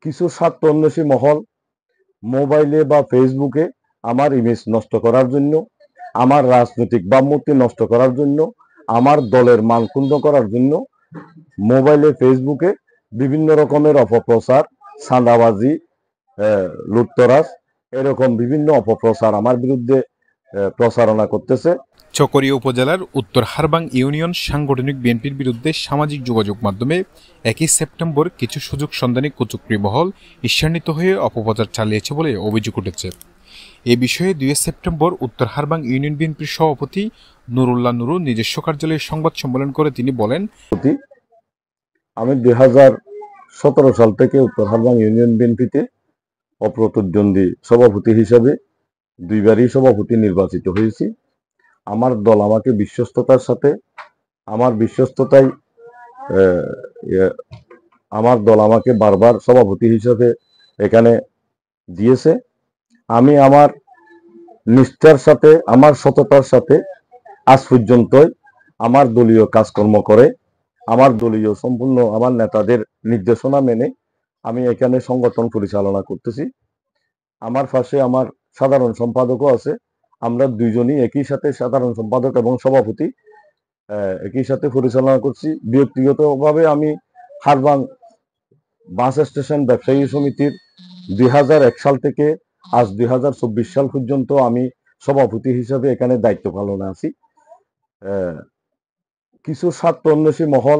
কিছু স্বার্থান্বেষী মহল মোবাইলে বা ফেসবুকে আমার ইমেজ নষ্ট করার জন্য, আমার রাজনৈতিক ভাবমূর্তি নষ্ট করার জন্য, আমার দলের মান ক্ষুণ্ণ করার জন্য মোবাইলে ফেসবুকে বিভিন্ন রকমের অপপ্রচার, চাঁদাবাজি, লুটতরাজ, এরকম বিভিন্ন অপপ্রচার আমার বিরুদ্ধে প্রচারণা করতেছে। চকরিয়া উপজেলার উত্তর হারবাং ইউনিয়ন সাংগঠনিক বিএনপির বিরুদ্ধে সামাজিক যোগাযোগ মাধ্যমে 1 সেপ্টেম্বর কিছু সুযোগ সন্ধানী কুচক্রী মহল ঈর্ষান্বিত হয়ে অপপ্রচার চালিয়েছে বলে অভিযোগ উঠেছে। এ বিষয়ে 2 সেপ্টেম্বর উত্তর হারবাং ইউনিয়ন বিএনপির সভাপতি নুরুল্লাহ নুরু নিজস্ব কার্যালয়ে সংবাদ সম্মেলন করে তিনি বলেন, আমি 2017 সাল থেকে উত্তর হারবাং ইউনিয়ন বিএনপিতে অপ্রতিদ্বন্দ্বী সভাপতি হিসাবে 2বারই সভাপতি নির্বাচিত হয়েছি। আমার দল আমাকে বিশ্বস্ততার সাথে, আমার দল আমাকে বারবার সভাপতি হিসাবে এখানে দিয়েছে। আমি আমার নিষ্ঠার সাথে, আমার সততার সাথে আজ পর্যন্ত আমার দলীয় কাজকর্ম করে, আমার দলীয় সম্পূর্ণ আমার নেতাদের নির্দেশনা মেনে আমি এখানে সংগঠন পরিচালনা করতেছি। আমার পাশে আমার সাধারণ সম্পাদকও আছে। আমরা দুইজনই একই সাথে সাধারণ সম্পাদক এবং সভাপতি একই সাথে পরিচালনা করছি। ব্যক্তিগতভাবে আমি হারবাং বাস স্টেশন ব্যবসায়ী সমিতির 2001 সাল থেকে আজ 2024 সাল পর্যন্ত আমি সভাপতি হিসাবে এখানে দায়িত্ব পালনে আছি। কিছু স্বার্থান্বেষী মহল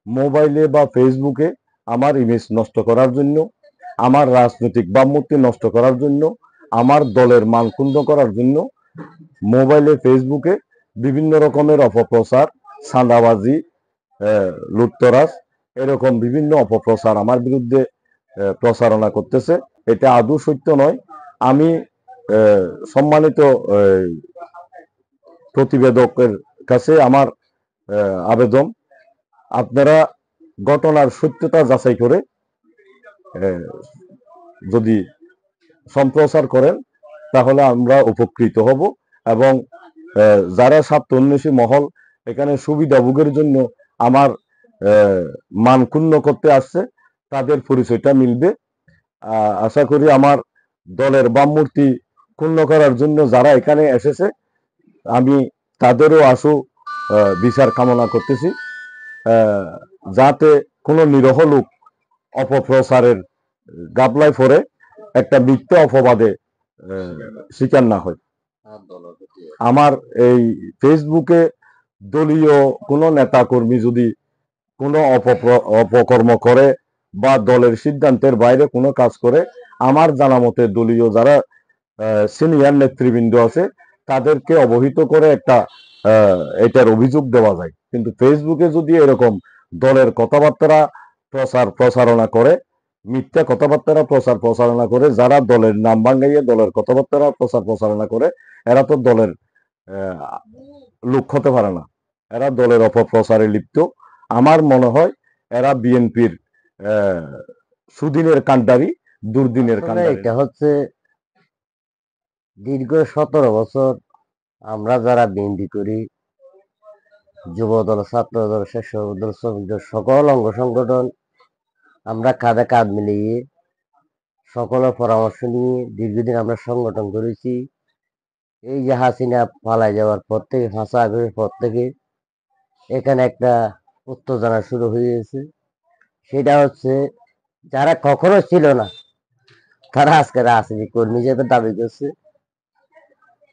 মোবাইলে বা ফেসবুকে আমার ইমেজ নষ্ট করার জন্য, আমার রাজনৈতিক ভাবমূর্তি নষ্ট করার জন্য, আমার দলের মান ক্ষুণ্ণ করার জন্য মোবাইলে ফেসবুকে বিভিন্ন রকমের অপপ্রচার, চাঁদাবাজি, লুটতরাজ, এরকম বিভিন্ন অপপ্রচার আমার বিরুদ্ধে প্রচারণা করতেছে। এটা আদৌ সত্য নয়। আমি সম্মানিত প্রতিবেদকের কাছে আমার আবেদন, আপনারা ঘটনার সত্যতা যাচাই করে যদি সম্প্রচার করেন তাহলে আমরা উপকৃত হব। এবং যারা স্বার্থান্বেষী মহল এখানে সুবিধাভোগের জন্য আমার মান ক্ষুণ্ণ করতে আসছে তাদের পরিচয়টা মিলবে। আশা করি আমার দলের ভাবমূর্তি ক্ষুণ্ণ করার জন্য যারা এখানে এসেছে আমি তাদেরও আশু বিচার কামনা করতেছি, যাতে কোনো নিরহ লোক অপপ্রচারের গাবলায় পড়ে একটা মিথ্যা অপবাদে শিকার না হয়। আমার এই ফেসবুকে দলীয় কোনো নেতা কর্মী যদি কোনো অপকর্ম করে বা দলের সিদ্ধান্তের বাইরে কোনো কাজ করে, আমার জানা মতে দলীয় যারা সিনিয়র নেতৃবৃন্দ আছে তাদেরকে অবহিত করে একটা এটার অভিযোগ দেওয়া যায়। কিন্তু ফেসবুকে যদি এরকম দলের কথাবার্তা প্রচারণা করে, মিথ্যা কথাবার্তা প্রচারণা করে, যারা দলের নাম ভাঙাইয়ে দলের কথাবার্তা প্রচারণা করে, এরা তো দলের লোক হতে পারে না, এরা দলের অপপ্রচারে লিপ্ত। আমার মনে হয় এরা বিএনপির সুদিনের কাণ্ডারি, দুর্দিনের কাণ্ডারি। এটা হচ্ছে দীর্ঘ 17 বছর আমরা যারা বিএনপি করি, যুবদল, ছাত্রদল, স্বেচ্ছাসেবক দল, শ্রমিক দল, সকল অঙ্গ সংগঠন আমরা কাঁধে কাঁধ মিলিয়ে সকলের পরামর্শ নিয়ে দীর্ঘদিন আমরা সংগঠন করেছি। এই যে হাসিনা পালাই যাওয়ার পর থেকে, ফাঁসা আগ্রহের পর থেকে এখানে একটা উত্তেজনা শুরু হয়েছে। সেটা হচ্ছে যারা কখনো ছিল না তারা আজকে রাজনীতি কর্মী হিসেবে দাবি করছে।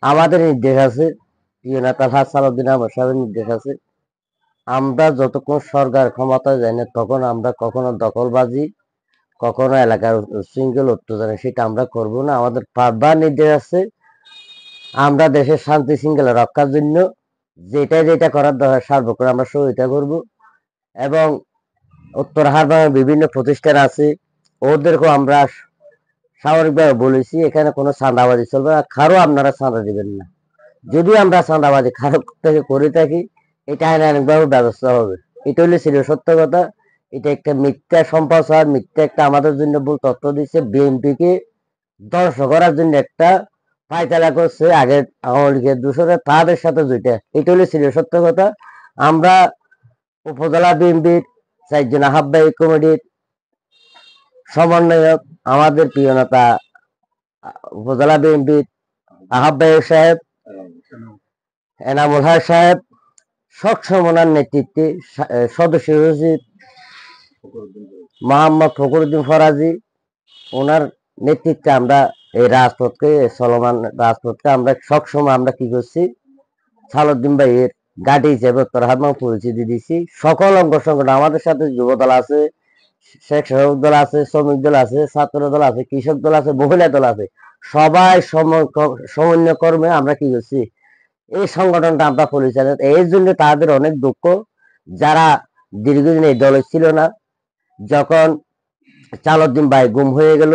আমাদের নির্দেশ আছে, প্রিয় নেতা সালাউদ্দিন আহমদ সাহেবের নির্দেশ আছে, আমরা যতক্ষণ সরকার ক্ষমতায় যাই না তখন আমরা কখনো দখলবাজি, কখনো এলাকার শৃঙ্খল উত্তেজনা সেটা আমরা করব না। আমাদের বারবার নির্দেশ আছে, আমরা দেশের শান্তি শৃঙ্খলা রক্ষার জন্য যেটা করার দরকার সার্বক্ষণ আমরা সহযোগিতা করব। এবং উত্তর হারবাং বিভিন্ন প্রতিষ্ঠান আছে, ওদেরকেও আমরা স্বাভাবিকভাবে বলেছি এখানে কোনো চাঁদাবাজি চলবে না, কারো আপনারা চাঁদা দিবেন না। যদি আমরা চাঁদাবাজি কারো থেকে করে থাকি এটা আইনানুগভাবে ব্যবস্থা হবে। এটা হলে ছিল সত্য কথা। এটা একটা মিথ্যা সম্প্রচার, মিথ্যা একটা আমাদের জন্য ভুল তথ্য দিচ্ছে, বিএনপিকে ধ্বংস করার জন্য একটা পায়তারা করছে আগের আওয়ামী লীগের দূষণে তাদের সাথে জড়িত। এটা হলে ছিল সত্য কথা। আমরা উপজেলা বিএনপির 4 জন আহ্বায়ক কমিটির সমন্বয়ক আমাদের প্রিয় নেতা উপজেলা বিএনপির আহ্বায়ক সাহেব এনামুল হক সাহেব, সবসময় নেতৃত্বে সদস্য সচিব মোহাম্মদ ফখরুদ্দিন ফরাজি, ওনার নেতৃত্বে আমরা এই রাজপথকে চলমান রাজপথকে আমরা সবসময় আমরা কি করছি, সালাউদ্দিন ভাইয়ের গাড়ি হিসেবে উত্তর হারবাং পরিচিতি দিচ্ছি। সকল অঙ্গ সংগঠন আমাদের সাথে যুবদল আছে, স্বেচ্ছাসেবক দল আছে, শ্রমিক দল আছে, ছাত্র দল আছে, কৃষক দল আছে, মহিলা দল আছে, সবাই সমন্বয় কর্মে আমরা কি করছি, এই সংগঠনটা আমরা পরিচালনা। এই জন্য তাদের অনেক দুঃখ, যারা দীর্ঘদিন এই দলে ছিল না, যখন সালাউদ্দিন ভাই গুম হয়ে গেল,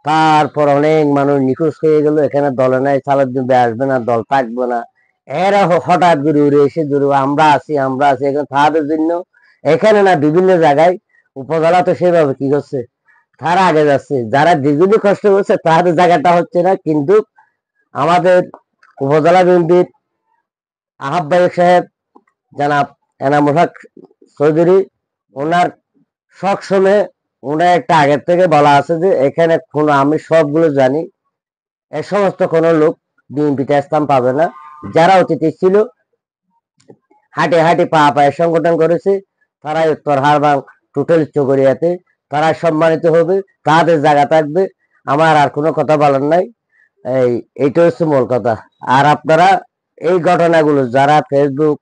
তারপর অনেক মানুষ নিখোঁজ হয়ে গেল, এখানে দলে নাই, সালাউদ্দিন ভাই আসবে না, দল থাকবে না, এরা হঠাৎ করে উড়ে এসে জুড়ে আমরা আছি এখানে তাদের জন্য এখানে না বিভিন্ন জায়গায় উপজেলা তো সেভাবে কি করছে, তারা আগে যাচ্ছে, যারা দীর্ঘদিন কষ্ট করছে তাদের জায়গাটা হচ্ছে না। কিন্তু আমাদের উপজেলা বিএনপির আহ্বায়ক সাহেব জনাব এনামুল হক চৌধুরী, ওনার সবসময় ওনার একটা আগের থেকে বলা আছে যে এখানে কোনো, আমি সবগুলো জানি, এ সমস্ত কোনো লোক বিএনপিতে স্থান পাবে না। যারা অতীতে ছিল হাঁটে হাঁটে পা পায়ে সংগঠন করেছে, তারা উত্তর হারবাং টোটাল চকরিয়াতে তারা সম্মানিত হবে, তাদের জায়গা থাকবে। আমার আর কোনো কথা বলার নাই, এইটা হচ্ছে মূল কথা। আর আপনারা এই ঘটনাগুলো যারা ফেসবুক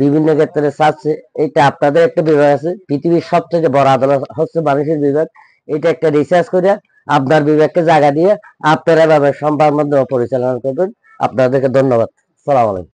বিভিন্ন ক্ষেত্রে চাচ্ছে, এটা আপনাদের একটা বিভাগ আছে, পৃথিবীর সব থেকে বড় আদালত হচ্ছে মানুষের বিভাগ, এটা একটা রিসার্চ করে আপনার বিভাগকে জায়গা দিয়ে আপনারা এভাবে সংবাদ মাধ্যম পরিচালনা করবেন। আপনাদেরকে ধন্যবাদ। সালাম আলাইকুম।